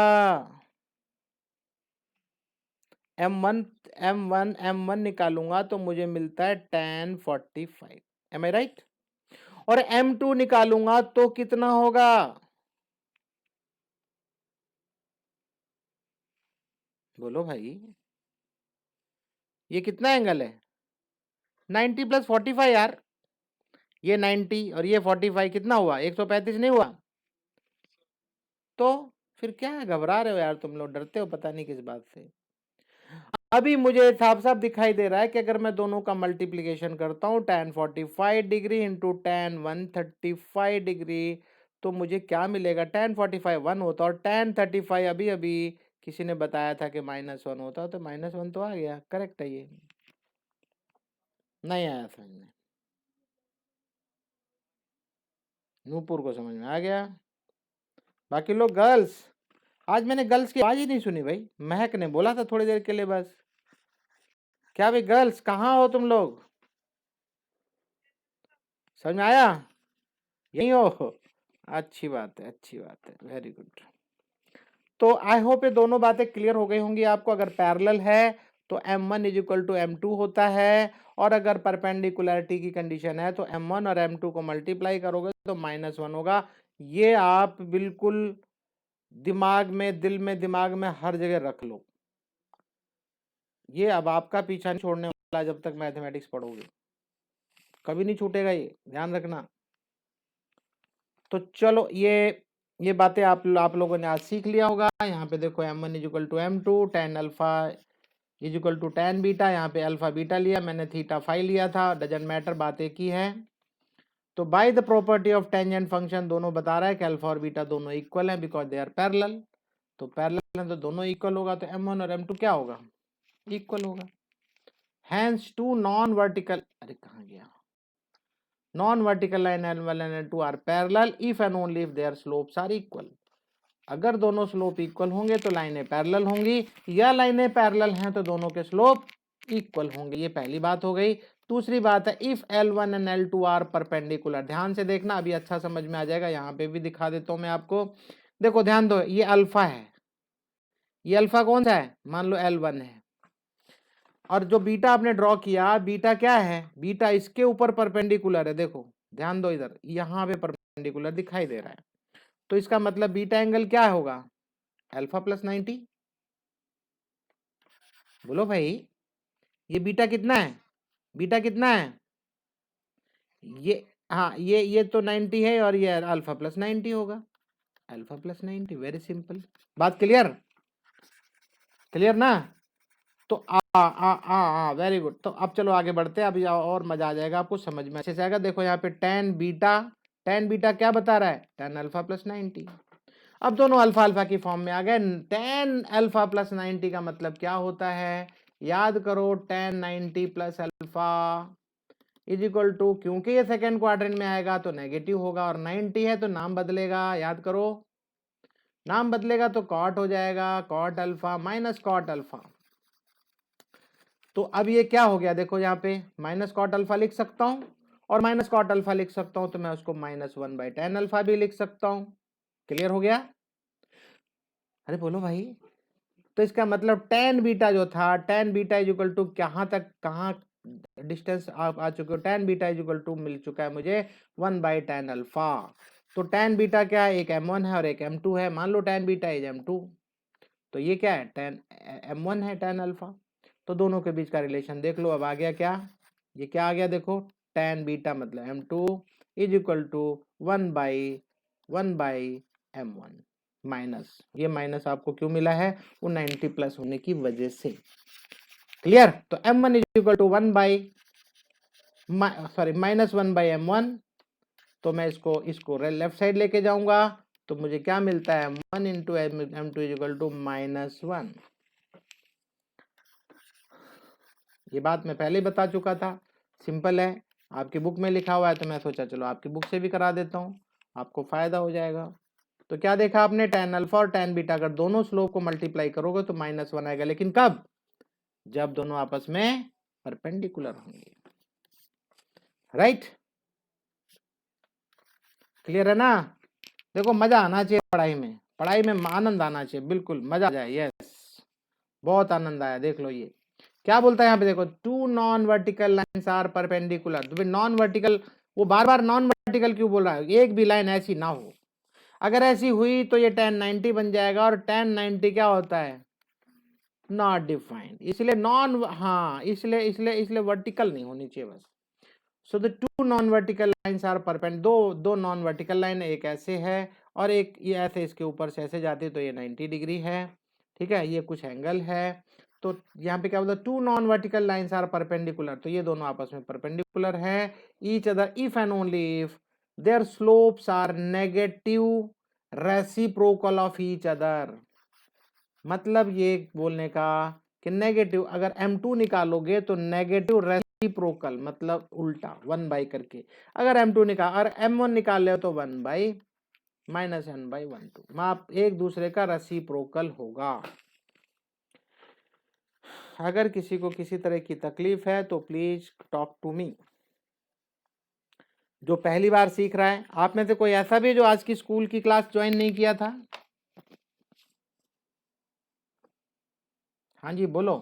Speaker 1: m1 निकालूंगा तो मुझे मिलता है tan 45, एम आई राइट। और m2 निकालूंगा तो कितना होगा, बोलो भाई, ये कितना एंगल है 90 + 45 यार, ये 90 और ये 45 कितना हुआ 135 नहीं हुआ? तो फिर क्या घबरा रहे हो यार, तुम लोग डरते हो पता नहीं किस बात से। अभी मुझे साफ साफ दिखाई दे रहा है कि अगर मैं दोनों का मल्टीप्लिकेशन करता हूं tan 45 degree into tan 135 degree, तो मुझे क्या मिलेगा, tan 45 1 होता और tan 35 अभी अभी किसी ने बताया था कि -1 होता, तो -1 तो आ गया, करेक्ट है ये। नहीं आया समझ में, नूपुर को समझ में आ गया। बाकी लोग गर्ल्स, आज मैंने गर्ल्स की आवाज ही नहीं सुनी भाई, महक ने बोला था थोड़ी देर के लिए बस। क्या भाई गर्ल्स कहाँ हो तुम लोग, समझ में आया? यही हो, अच्छी बात है, अच्छी बात है, वेरी गुड। तो आई होप ये दोनों बातें क्लियर हो गई होंगी आपको। अगर पैरेलल है तो m1 is equal to m2 होता है, और अगर परपेंडिकुलरिटी की कंडीशन है तो m1 और m2 को मल्टीप्लाई करोगे तो -1 होगा। ये आप बिल्कुल दिमाग में, दिल में, दिमाग में हर जगह रख लो, ये अब आपका पीछा नहीं छोड़ने वाला जब तक मैथमेटिक्स पढ़ोगे, कभी नहीं छूटेगा, ये ध्यान रखना। तो चलो ये बातें आप लोगों ने आज सीख लिया होगा। यहाँ पे देखो m1 is equal to m2, tan alpha is equal to tan beta, यहाँ पे अल्फा बीटा लिया मैंने, थीटा फाई लिया था, डजंट मैटर, बात एक ही है। तो by the property of tangent function दोनों बता रहा है कि अल्फा और बीटा दोनों इक्वल हैं बिकॉज दे आर पैरेलल। तो पैरेलल है तो दोनों इक्वल होगा, तो m1 और m2 क्या होगा, इक्वल होगा। हैंस टू नॉन वर्टिकल, अरे कहाँ गया, non vertical line L1 and L2 are parallel if and only if their slopes are equal। अगर दोनों स्लोप इक्वल होंगे तो लाइनें पैरेलल होंगी, या लाइनें पैरेलल हैं तो दोनों के स्लोप इक्वल होंगे। ये पहली बात हो गई। दूसरी बात है if L1 and L2 are perpendicular. ध्यान से देखना, अभी अच्छा समझ में आ जाएगा। यहाँ पे भी दिखा देता हूं मैं आपको। देखो ध्यान दो, ये अल्फा है, ये अल्फा कौन सा है, मान लो L1 है, और जो बीटा आपने ड्रॉ किया, बीटा क्या है, बीटा इसके ऊपर परपेंडिकुलर है। देखो ध्यान दो, इधर यहाँ पे परपेंडिकुलर दिखाई दे रहा है, तो इसका मतलब बीटा एंगल क्या होगा, अल्फा प्लस 90। बोलो भाई, ये बीटा कितना है, बीटा कितना है, ये हाँ ये तो 90 है, और ये अल्फा प्लस 90 होगा, अल्फा प्लस 90। वेरी सिंपल, बात क्लियर, क्लियर ना। तो वेरी गुड। तो अब चलो आगे बढ़ते हैं, अभी और मजा आ जाएगा आपको, समझ में अच्छे से आएगा। देखो यहाँ पे टेन बीटा क्या बता रहा है, टेन अल्फा प्लस 90। अब दोनों अल्फा अल्फा की फॉर्म में आ गए। टेन अल्फा प्लस 90 का मतलब क्या होता है, याद करो, tan 90 plus alpha is equal to, क्योंकि ये सेकेंड क्वाड्रेंट में आएगा तो नेगेटिव होगा, और 90 है तो नाम बदलेगा, याद करो, नाम बदलेगा तो कॉट हो जाएगा, cot alpha minus cot alpha. तो अब ये क्या हो गया, देखो यहाँ पे माइनस कॉट अल्फा लिख सकता हूं, और माइनस कॉट अल्फा लिख सकता हूं, तो मैं उसको -1/10 अल्फा भी लिख सकता हूं। क्लियर हो गया, अरे बोलो भाई। तो इसका मतलब टेन बीटा जो था, tan beta is equal to कहाँ तक, कहाँ डिस्टेंस आप आ चुके हो, tan beta is equal to मिल चुका है मुझे 1/10 अल्फा। तो टेन बीटा क्या है, एक m1 है और एक m2 है, मान लो टेन बीटा इज m2, तो ये क्या है, टेन m1 है, टेन अल्फा। तो दोनों के बीच का रिलेशन देख लो, अब आ गया क्या, ये क्या आ गया, देखो टेन बीटा मतलब m2 is equal to 1/m1 minus, ये माइनस आपको क्यों मिला है, वो 90 प्लस होने की वजह से। क्लियर, तो m1 is equal to -1/m1। तो मैं इसको लेफ्ट साइड लेके जाऊंगा, तो मुझे क्या मिलता है, m1 into m2 is equal to -1। ये बात मैं पहले ही बता चुका था, सिंपल है, आपकी बुक में लिखा हुआ है, तो मैं सोचा चलो आपकी बुक से भी करा देता हूँ, आपको फायदा हो जाएगा। तो क्या देखा आपने, टेन अल्फा और टेन बीटा अगर दोनों स्लोप को मल्टीप्लाई करोगे तो -1 आएगा, लेकिन कब, जब दोनों आपस में परपेंडिकुलर होंगे। राइट, क्लियर है ना। देखो मजा आना चाहिए पढ़ाई में, पढ़ाई में आनंद आना चाहिए, बिल्कुल मजा आ जाए। यस, बहुत आनंद आया। देख लो ये क्या बोलता है यहाँ पे, देखो two non vertical lines are perpendicular. तो नॉन वर्टिकल, वो बार बार नॉन वर्टिकल क्यों बोल रहा है, एक भी लाइन ऐसी ना हो, अगर ऐसी हुई तो ये tan 90 बन जाएगा, और tan 90 क्या होता है, नॉट डिफाइंड, इसलिए नॉन, हाँ इसलिए इसलिए इसलिए वर्टिकल नहीं होनी चाहिए बस। So the two non vertical lines are perpendicular, दो नॉन वर्टिकल लाइन, एक ऐसे है और एक ये ऐसे इसके ऊपर से ऐसे जाती है, तो ये 90 डिग्री है, ठीक है, ये कुछ एंगल है। तो यहाँ पे क्या बोलता है, two non vertical lines are perpendicular, तो ये दोनों आपस में परपेंडिकुलर है each other if and only if their slopes are negative reciprocal of each other. मतलब ये बोलने का कि नेगेटिव, अगर m2 निकालोगे तो नेगेटिव रेसिप्रोकल, मतलब उल्टा 1 करके, अगर m2 निकाल, अगर m1 निकाल ले तो 1/-n/12 माप एक दूसरे का रेसिप्रोकल होगा। अगर किसी को किसी तरह की तकलीफ है तो प्लीज टॉक टू मी। जो पहली बार सीख रहा है, आप में से कोई ऐसा भी जो आज की स्कूल की क्लास ज्वाइन नहीं किया था, हाँ जी बोलो,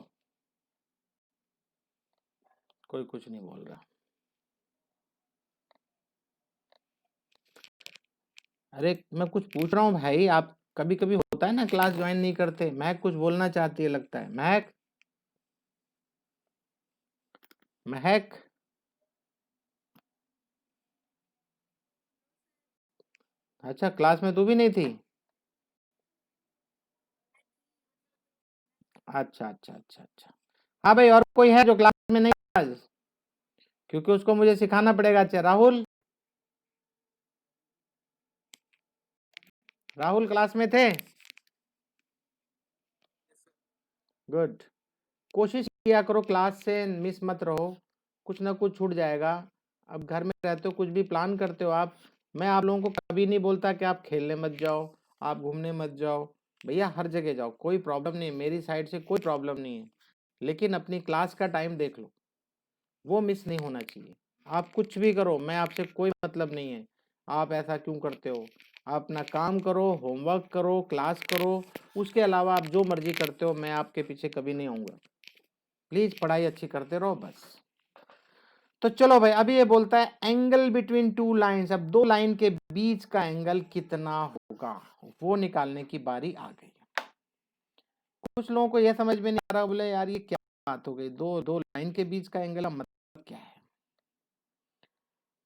Speaker 1: कोई कुछ नहीं बोल रहा। अरे मैं कुछ पूछ रहा हूँ भाई, आप कभी कभी होता है ना क्लास ज्वाइन नहीं करते। महक कुछ बोलना चाहती है लगता है, महक, महक, अच्छा क्लास में तू भी नहीं थी, अच्छा अच्छा अच्छा अच्छा। हाँ भाई, और कोई है जो क्लास में नहीं था आज, क्योंकि उसको मुझे सिखाना पड़ेगा। अच्छा राहुल, राहुल क्लास में थे, गुड। कोशिश किया करो क्लास से मिस मत रहो, कुछ ना कुछ छूट जाएगा। अब घर में रहते हो, कुछ भी प्लान करते हो आप, मैं आप लोगों को कभी नहीं बोलता कि आप खेलने मत जाओ, आप घूमने मत जाओ, भैया हर जगह जाओ, कोई प्रॉब्लम नहीं है, मेरी साइड से कोई प्रॉब्लम नहीं है, लेकिन अपनी क्लास का टाइम देख लो, वो मिस नहीं होना चाहिए। आप कुछ भी करो, मैं आपसे कोई मतलब नहीं है, आप ऐसा क्यों करते हो, आप अपना काम करो, होमवर्क करो, क्लास करो, उसके अलावा आप जो मर्जी करते हो, मैं आपके पीछे कभी नहीं आऊँगा। प्लीज़ पढ़ाई अच्छी करते रहो बस। तो चलो भाई, अभी ये बोलता है एंगल बिटवीन टू लाइंस, अब दो लाइन के बीच का एंगल कितना होगा, वो निकालने की बारी आ गई। कुछ लोगों को यह समझ में नहीं आ रहा, बोले यार ये क्या बात हो गई, दो दो लाइन के बीच का एंगल का मतलब क्या है।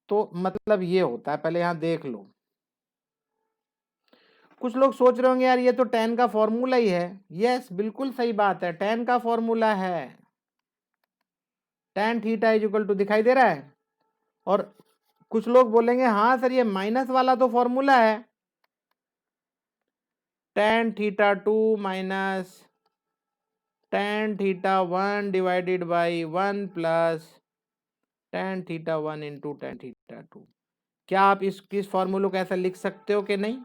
Speaker 1: तो मतलब ये होता है, पहले यहां देख लो। कुछ लोग सोच रहे होंगे यार ये तो tan का फॉर्मूला ही है। यस, बिल्कुल सही बात है, tan का फॉर्मूला है, tan theta is equal to, दिखाई दे रहा है। और कुछ लोग बोलेंगे हाँ सर ये माइनस वाला तो फॉर्मूला है, tan theta 2 minus tan theta 1 divided by 1 plus tan theta 1 into tan theta 2। क्या आप इस फॉर्मूले को ऐसा लिख सकते हो कि नहीं?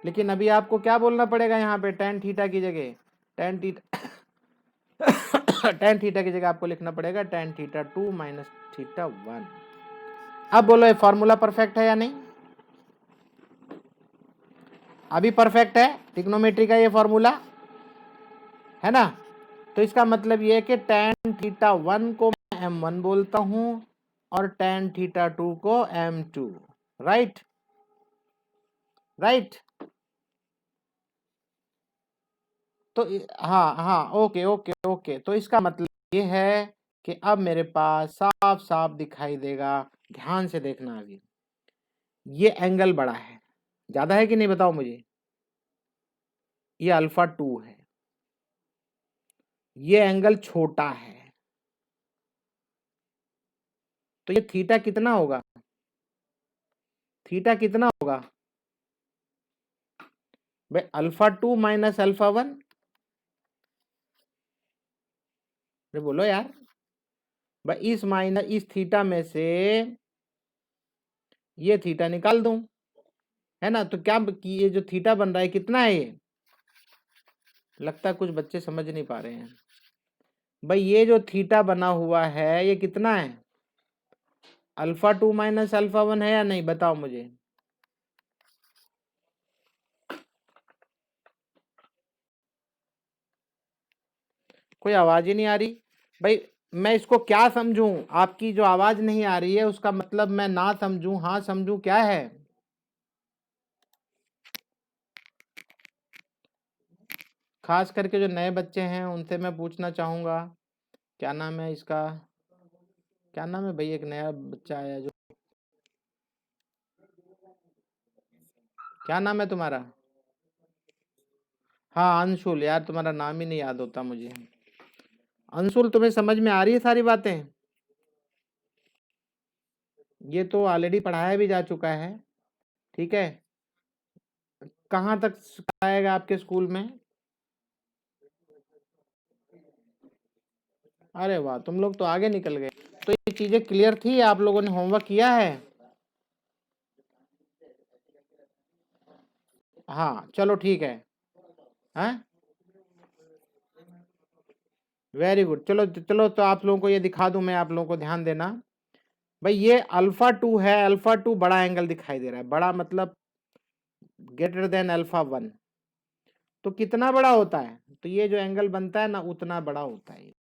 Speaker 1: लेकिन अभी आपको क्या बोलना पड़ेगा यहाँ पे, tan थीटा की जगह tan थीटा tan थीटा की जगह आपको लिखना पड़ेगा tan थीटा 2 माइनस थीटा 1। अब बोलो ये फॉर्मूला परफेक्ट है या नहीं? अभी परफेक्ट है ट्रिग्नोमेट्री का ये फॉर्मूला, है ना। तो इसका मतलब ये है कि tan थीटा 1 को मैं m1 बोलता हूं और tan थीटा 2 को m2। Right right. तो हाँ हाँ, ओके ओके ओके। तो इसका मतलब ये है कि अब मेरे पास साफ साफ दिखाई देगा, ध्यान से देखना। अभी ये एंगल बड़ा है, ज्यादा है कि नहीं बताओ मुझे। ये अल्फा 2 है, ये एंगल छोटा है, तो ये थीटा कितना होगा, थीटा कितना होगा भाई, अल्फा 2 माइनस अल्फा 1। बोलो यार भाई, इस थीटा में से ये थीटा निकाल दूं, है ना। तो क्या कि ये जो थीटा बन रहा है कितना है, ये लगता है कुछ बच्चे समझ नहीं पा रहे हैं। भाई ये जो थीटा बना हुआ है ये कितना है, अल्फा 2 माइनस अल्फा 1 है या नहीं, बताओ मुझे। कोई आवाज ही नहीं आ रही भाई, मैं इसको क्या समझूं, आपकी जो आवाज नहीं आ रही है उसका मतलब मैं ना समझूं हाँ समझूं, क्या है। खास करके जो नए बच्चे हैं उनसे मैं पूछना चाहूंगा, क्या नाम है इसका, क्या नाम है भाई, एक नया बच्चा आया जो, क्या नाम है तुम्हारा। हाँ अंशुल, यार तुम्हारा नाम ही नहीं याद होता मुझे। अंशुल, तुम्हें समझ में आ रही है सारी बातें। ये तो ऑलरेडी पढ़ाया भी जा चुका है, ठीक है। कहाँ तक सिखाएगा आपके स्कूल में। अरे वाह, तुम लोग तो आगे निकल गए। तो ये चीजें क्लियर थी, आप लोगों ने होमवर्क किया है। हाँ चलो ठीक है। हाँ वेरी गुड, चलो चलो, तो आप लोगों को ये दिखा दूं मैं, आप लोगों को ध्यान देना। भाई ये अल्फा 2 है, अल्फा 2 बड़ा एंगल दिखाई दे रहा है, बड़ा मतलब ग्रेटर देन अल्फा 1। तो कितना बड़ा होता है, तो ये जो एंगल बनता है ना उतना बड़ा होता है ये।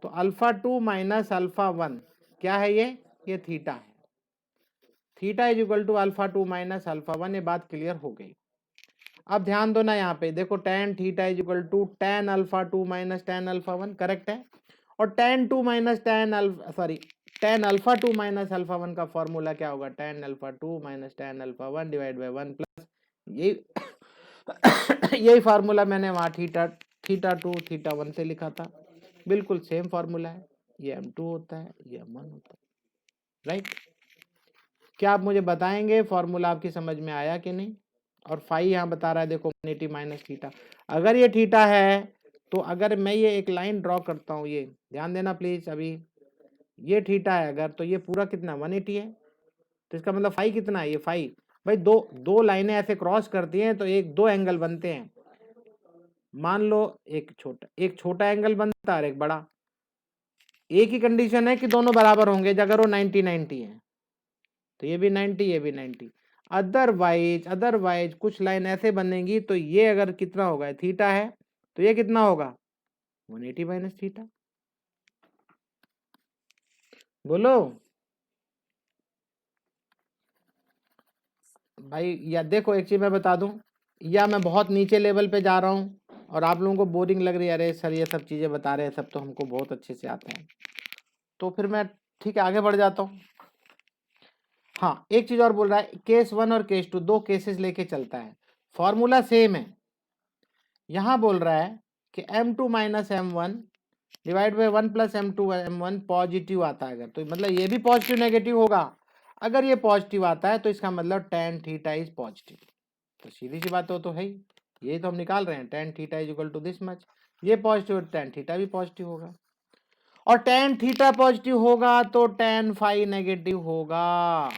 Speaker 1: तो अल्फा 2 माइनस अल्फा 1 क्या है, ये थीटा है। Theta is equal to alpha 2 minus alpha 1, ये बात क्लियर हो गई। अब ध्यान दो ना, यहाँ पे देखो tan theta is equal to tan alpha 2 minus tan alpha 1, correct है। और tan 2 minus tan alpha, sorry tan alpha 2 minus alpha 1 का फॉर्मूला क्या होगा, tan alpha 2 minus tan alpha 1 divide by 1 plus, यही यही फार्मूला मैंने वहाँ थीटा 2 थीटा 1 से लिखा था, बिल्कुल सेम फार्मूला है। ये m2 होता है, ये m1 होता है, राइट। क्या आप मुझे बताएंगे फॉर्मूला आपकी समझ में आया कि नहीं। और फाई यहाँ बता रहा है, देखो 180 माइनस थीटा, अगर ये थीटा है तो अगर मैं ये एक लाइन ड्रॉ करता हूँ, ये ध्यान देना प्लीज, अभी ये थीटा है अगर, तो ये पूरा कितना 180 है, तो इसका मतलब फाई कितना है, ये फाई भाई दो दो लाइनें ऐसे क्रॉस करती हैं तो एक दो एंगल बनते हैं। मान लो एक छोटा एंगल बनता है और एक बड़ा। एक ही कंडीशन है कि दोनों बराबर होंगे, अगर वो 90-90 है तो ये भी 90 ये भी 90। अदरवाइज कुछ लाइन ऐसे बनेगी तो ये अगर कितना होगा, थीटा है तो ये कितना होगा 180 माइनस थीटा। बोलो भाई। या देखो एक चीज मैं बता दूं, या मैं बहुत नीचे लेवल पे जा रहा हूं और आप लोगों को बोरिंग लग रही है, अरे सर ये सब चीजें बता रहे हैं, सब तो हमको बहुत अच्छे से आते हैं, तो फिर मैं ठीक है आगे बढ़ जाता हूँ। हाँ एक चीज और बोल रहा है, केस 1 और केस 2 दो केसेस लेके चलता है, फॉर्मूला सेम है। यहां बोल रहा है कि m2 minus m1 divide by 1 plus m2 m1 positive आता है अगर, तो मतलब ये भी पॉजिटिव नेगेटिव होगा। अगर ये पॉजिटिव आता है तो इसका मतलब tan थीटा इज पॉजिटिव। तो सीधी सी बात तो है ही, यही तो हम निकाल रहे हैं, tan theta is equal to this much. ये पॉजिटिव, tan थीटा भी पॉजिटिव होगा, और tan थीटा पॉजिटिव होगा तो tan फाई नेगेटिव होगा।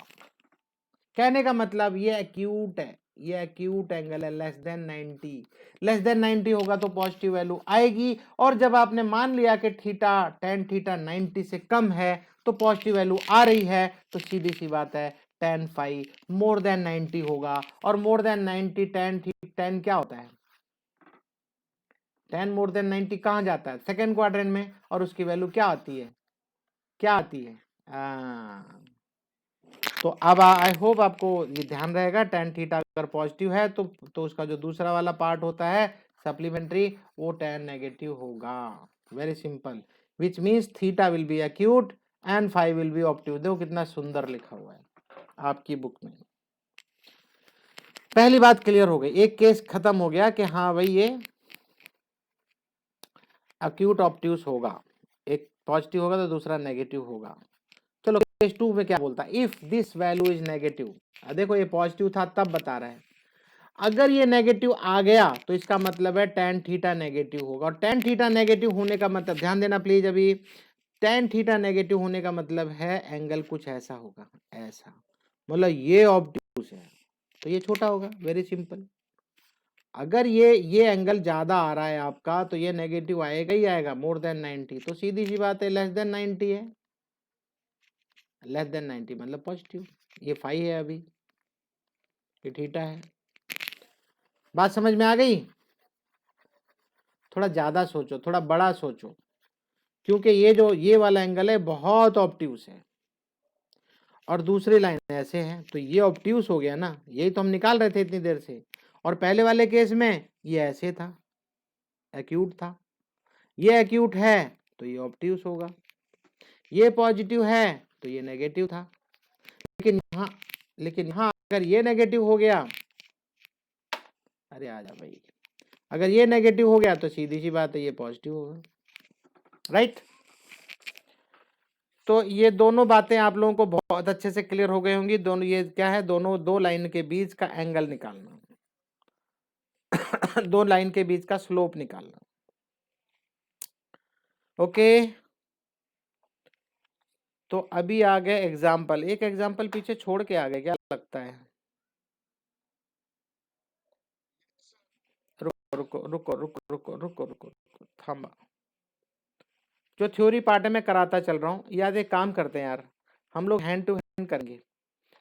Speaker 1: कहने का मतलब ये एक्यूट है, ये एक्यूट एंगल है, लेस देन 90। लेस देन 90 होगा तो पॉजिटिव वैल्यू आएगी, और जब आपने मान लिया कि थीटा tan थीटा 90 से कम है तो पॉजिटिव वैल्यू आ रही है, तो सीधी सी बात है tan फाई मोर देन 90 होगा। और मोर देन 90 tan क्या होता है, tan मोर देन 90 कहां जाता है, सेकेंड क्वाड्रेंट में, और उसकी वैल्यू क्या आती है, क्या आती है तो अब आई होप आपको ये ध्यान रहेगा, tan थीटा अगर पॉजिटिव है तो उसका जो दूसरा वाला पार्ट होता है सप्लीमेंट्री, वो tan नेगेटिव होगा। Very simple, which means theta will be acute and phi will be obtuse. देखो कितना सुंदर लिखा हुआ है आपकी बुक में। पहली बात क्लियर हो गई, एक केस खत्म हो गया कि हाँ भाई ये एक्यूट ऑब्ट्यूज होगा, एक पॉजिटिव होगा तो दूसरा नेगेटिव होगा। चलो केस 2 में क्या बोलता है, if this value is negative. देखो ये पॉजिटिव था तब बता रहा है, अगर ये नेगेटिव आ गया तो इसका मतलब है tan थीटा नेगेटिव होगा। और tan थीटा नेगेटिव होने का मतलब, ध्यान देना प्लीज अभी, tan थीटा नेगेटिव होने का मतलब है एंगल कुछ ऐसा होगा, ऐसा, मतलब ये ऑब्ट्यूज है तो ये छोटा होगा। वेरी सिंपल, अगर ये एंगल ज्यादा आ रहा है आपका तो ये नेगेटिव आएगा ही आएगा, मोर देन 90, तो सीधी सी बात है लेस देन 90 है, लेस देन 90 मतलब पॉजिटिव। ये फाई है अभी, ये थीटा है। बात समझ में आ गई? थोड़ा ज्यादा सोचो, थोड़ा बड़ा सोचो, क्योंकि ये वाला एंगल है बहुत ऑब्ट्यूज है, और दूसरी लाइन ऐसे है तो ये ऑब्ट्यूज हो गया ना, यही तो हम निकाल रहे थे इतनी देर से। और पहले वाले केस में ये ऐसे था, एक्यूट था, ये एक्यूट है तो ये ऑब्ट्यूज होगा, ये पॉजिटिव है तो ये नेगेटिव था। लेकिन यहाँ अगर ये नेगेटिव हो गया, अरे आजा भाई, अगर ये नेगेटिव हो गया तो सीधी सी बात है ये पॉजिटिव होगा, राइट। तो ये दोनों बातें आप लोगों को बहुत अच्छे से क्लियर हो गई होंगी। दोनों ये क्या है, दोनों दो लाइन के बीच का एंगल निकालना दो लाइन के बीच का स्लोप निकालना। ओके, तो अभी आ गए एग्जाम्पल, एक एग्जाम्पल पीछे छोड़ के आ गए क्या लगता है? रुको रुको रुको रुको रुको रुको रुको थामा, जो थ्योरी पार्ट है मैं कराता चल रहा हूँ। याद एक काम करते हैं यार, हम लोग हैंड टू हैंड करेंगे,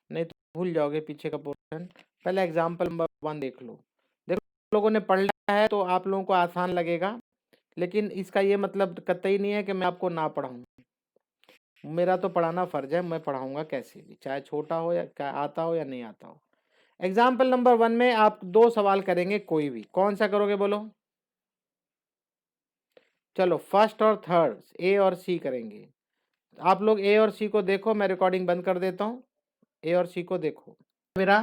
Speaker 1: नहीं तो भूल जाओगे पीछे का पोर्शन। पहले एग्जाम्पल नंबर 1 देख लो। देखो लोगों ने पढ़ लिया है तो आप लोगों को आसान लगेगा, लेकिन इसका ये मतलब कतई नहीं है कि मैं आपको ना पढ़ाऊँ। मेरा तो पढ़ाना फर्ज है, मैं पढ़ाऊंगा कैसे भी, चाहे छोटा हो या आता हो या नहीं आता हो। एग्जाम्पल नंबर 1 में आप दो सवाल करेंगे, कोई भी, कौन सा करोगे बोलो? चलो फर्स्ट और थर्ड, ए और सी करेंगे। आप लोग ए और सी को देखो, मैं रिकॉर्डिंग बंद कर देता हूँ। ए और सी को देखो। मेरा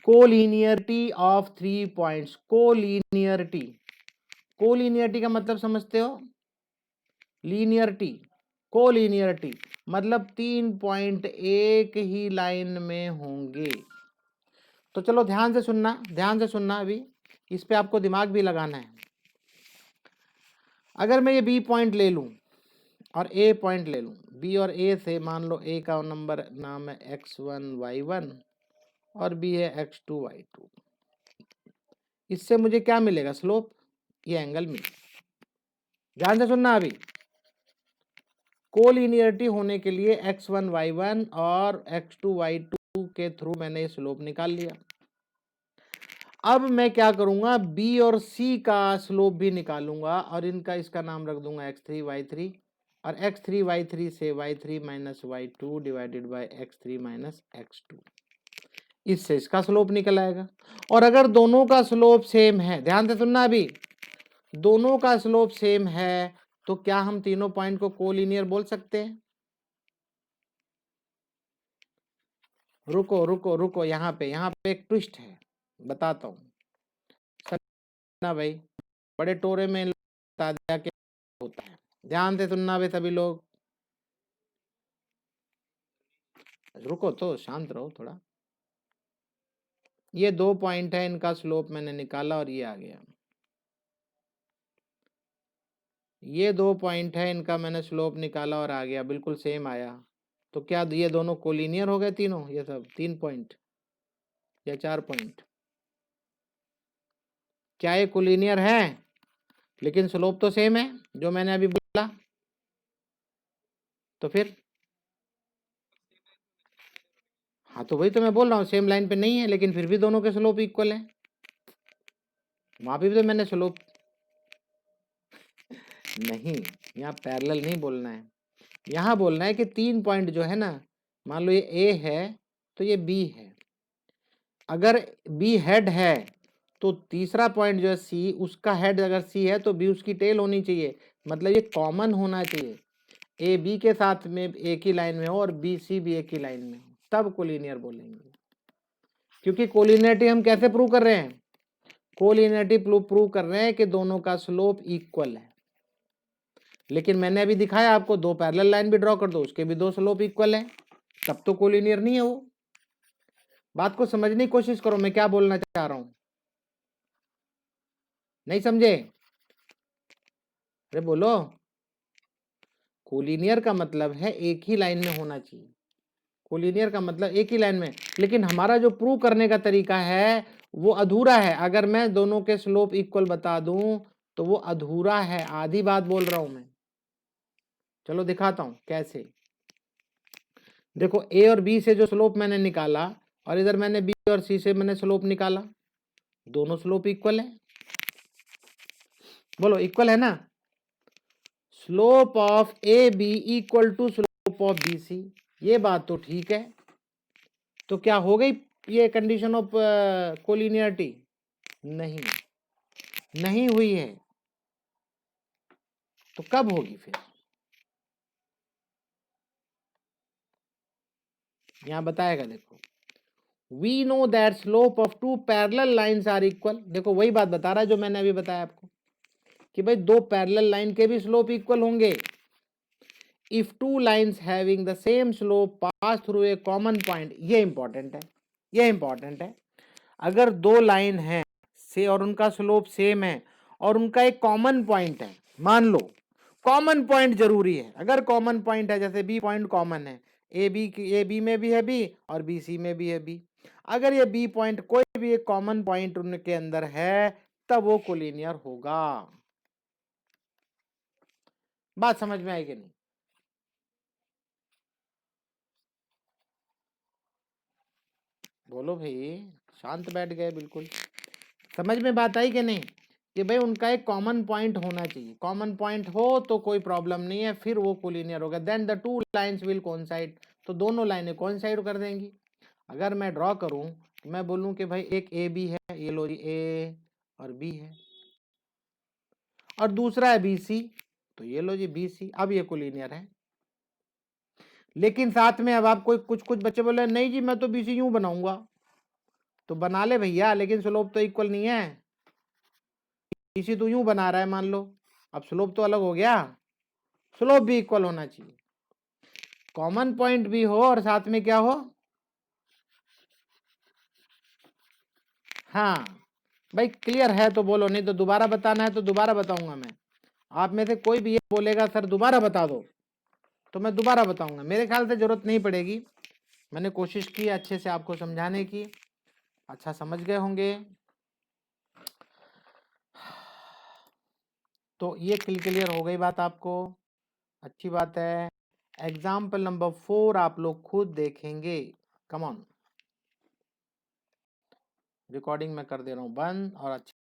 Speaker 1: collinearity of 3 points, collinearity, collinearity का मतलब समझते हो? लीनियरिटी, कोलिनियरिटी मतलब 3 पॉइंट एक ही लाइन में होंगे। तो चलो ध्यान से सुनना, ध्यान से सुनना, अभी इस पे आपको दिमाग भी लगाना है। अगर मैं ये बी पॉइंट ले लूं और ए पॉइंट ले लूं, बी और ए से मान लो ए का नंबर नाम है x1 y1 और बी है x2 y2। इससे मुझे क्या मिलेगा? स्लोप, ये एंगल मिलेगा। ध्यान से सुनना, अभी कोलिनियरिटी होने के लिए x1 y1 और x2 y2 के थ्रू मैंने ये स्लोप निकाल लिया। अब मैं क्या करूंगा, b और c का स्लोप भी निकालूंगा और इनका इसका नाम रख दूंगा x3 y3, और x3 y3 से y3 minus y2 divided by x3 minus x2, इससे इसका स्लोप निकल आएगा। और अगर दोनों का स्लोप सेम है, ध्यान से सुनना, अभी दोनों का स्लोप सेम है तो क्या हम तीनों पॉइंट को कोलिनियर बोल सकते हैं? रुको रुको रुको, यहाँ पे एक ट्विस्ट है, बताता हूँ ना भाई, बड़े टोरे में बता दिया क्या होता है। ध्यान से सुनना भाई सभी लोग, रुको तो, शांत रहो थोड़ा। ये 2 पॉइंट है, इनका स्लोप मैंने निकाला और ये आ गया। ये 2 पॉइंट है, इनका मैंने स्लोप निकाला और आ गया, बिल्कुल सेम आया। तो क्या ये दोनों कोलिनियर हो गए तीनों? ये सब 3 पॉइंट या 4 पॉइंट, क्या ये कोलिनियर है? लेकिन स्लोप तो सेम है जो मैंने अभी बोला। तो फिर हाँ, तो वही तो मैं बोल रहा हूँ, सेम लाइन पे नहीं है लेकिन फिर भी दोनों के स्लोप इक्वल है। वहां पे भी तो मैंने स्लोप नहीं, यहाँ पैरेलल नहीं बोलना है, यहाँ बोलना है कि 3 पॉइंट जो है ना, मान लो ये ए है तो ये बी है, अगर बी हेड है तो तीसरा पॉइंट जो है सी, उसका हेड अगर सी है तो बी उसकी टेल होनी चाहिए, मतलब ये कॉमन होना चाहिए, ए बी के साथ में एक ही लाइन में हो और बी सी भी एक ही लाइन में हो, तब कोलिनियर बोलेंगे। क्योंकि कोलिनियरिटी हम कैसे प्रूव कर रहे हैं? कोलिनियरिटी प्रूव कर रहे हैं कि दोनों का स्लोप इक्वल है। लेकिन मैंने अभी दिखाया आपको, 2 पैरेलल लाइन भी ड्रॉ कर दो, उसके भी 2 स्लोप इक्वल है, तब तो कोलिनियर नहीं है वो। बात को समझने की कोशिश करो, मैं क्या बोलना चाह रहा हूं, नहीं समझे? अरे बोलो। कोलिनियर का मतलब है एक ही लाइन में होना चाहिए, कोलिनियर का मतलब एक ही लाइन में, लेकिन हमारा जो प्रूव करने का तरीका है वो अधूरा है। अगर मैं दोनों के स्लोप इक्वल बता दूं तो वो अधूरा है, आधी बात बोल रहा हूं मैं। चलो दिखाता हूं कैसे। देखो, ए और बी से जो स्लोप मैंने निकाला और इधर मैंने बी और सी से मैंने स्लोप निकाला, दोनों स्लोप इक्वल है। बोलो इक्वल है ना? Slope of A B equal to slope of B C, ये बात तो ठीक है। तो क्या हो गई ये कंडीशन ऑफ कोलिनियरिटी? नहीं, नहीं हुई है। तो कब होगी फिर? यहां बताएगा, देखो, we know that slope of 2 parallel lines are equal. देखो वही बात बता रहा है जो मैंने अभी बताया आपको कि भाई 2 पैरेलल लाइन के भी स्लोप इक्वल होंगे if 2 lines having the same slope pass through a common point. ये इंपॉर्टेंट है, ये इंपॉर्टेंट है। अगर 2 लाइन है से और उनका स्लोप सेम है और उनका एक कॉमन पॉइंट है, मान लो कॉमन पॉइंट जरूरी है, अगर कॉमन पॉइंट है, जैसे बी पॉइंट कॉमन है, ए बी में भी है बी और बी सी में भी है बी, अगर ये बी पॉइंट कोई भी एक कॉमन पॉइंट उनके अंदर है तब वो कोलिनियर होगा। बात समझ में आई कि नहीं? बोलो भाई, शांत बैठ गए बिल्कुल। समझ में बात आई कि नहीं? कि भाई उनका एक कॉमन पॉइंट होना चाहिए, कॉमन पॉइंट हो तो कोई प्रॉब्लम नहीं है, फिर वो कोलिनियर होगा। Then the 2 lines will coincide, तो दोनों लाइनें कोइंसाइड कर देंगी। अगर मैं ड्रॉ करूं तो मैं बोलूं कि भाई एक ए बी है, ये लो जी ए और बी है, और दूसरा है बी सी, तो ये लो जी बी सी, अब ये कोलिनियर है। लेकिन साथ में अब आप कोई कुछ बच्चे बोले नहीं जी मैं तो बी सी यूं बनाऊंगा, तो बना ले भैया, लेकिन स्लोप तो इक्वल नहीं है। बी सी तो यूं बना रहा है मान लो, अब स्लोप तो अलग हो गया, स्लोप भी इक्वल होना चाहिए, कॉमन पॉइंट भी हो और साथ में क्या हो, हाँ भाई क्लियर है तो बोलो, नहीं तो दोबारा बताना है तो दोबारा बताऊंगा मैं। आप में से कोई भी ये बोलेगा सर दोबारा बता दो तो मैं दोबारा बताऊंगा, मेरे ख्याल से जरूरत नहीं पड़ेगी, मैंने कोशिश की अच्छे से आपको समझाने की। अच्छा समझ गए होंगे। तो ये क्लियर हो गई बात आपको, अच्छी बात है। एग्जाम्पल नंबर 4 आप लोग खुद देखेंगे। कम ऑन, रिकॉर्डिंग मैं कर दे रहा हूँ बंद और अच्छा